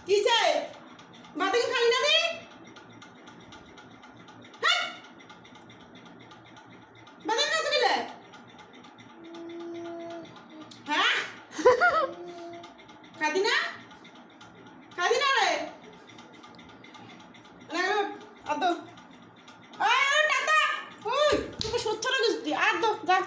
কি চাই বাতিল খাই না রে বাতিল কাছে গেলে হ্যাঁ খাদি না রে আদ টাটা ওই তুমি সচ্ছ না গেছি আদ যা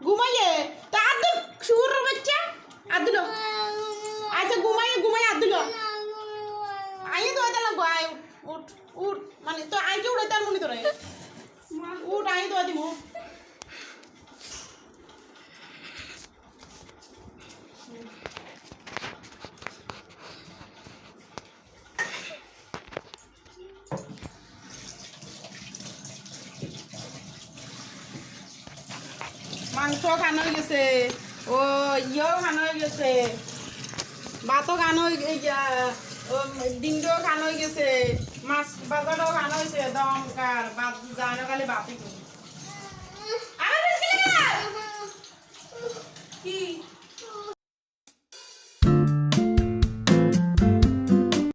ঘুমাইয়ে তা আদ শুর বাচ্চা আদুল আচ্ছা ঘুমাইয়ে আদুল আই তো এটা লাগো আই উঠ উঠ মানে তো আইকে উড়াইতে আর মনে তোরে উঠ আই তো দিমু মাংস খানো হয়ে গেছে ও ইয়েও খানো হয়ে গেছে ভাতও খানো হয়ে ডিমটাও খানো হয়ে গেছে মাছ বাজারও খানো হয়েছে দমকার ভাত জানো কালে ভাতই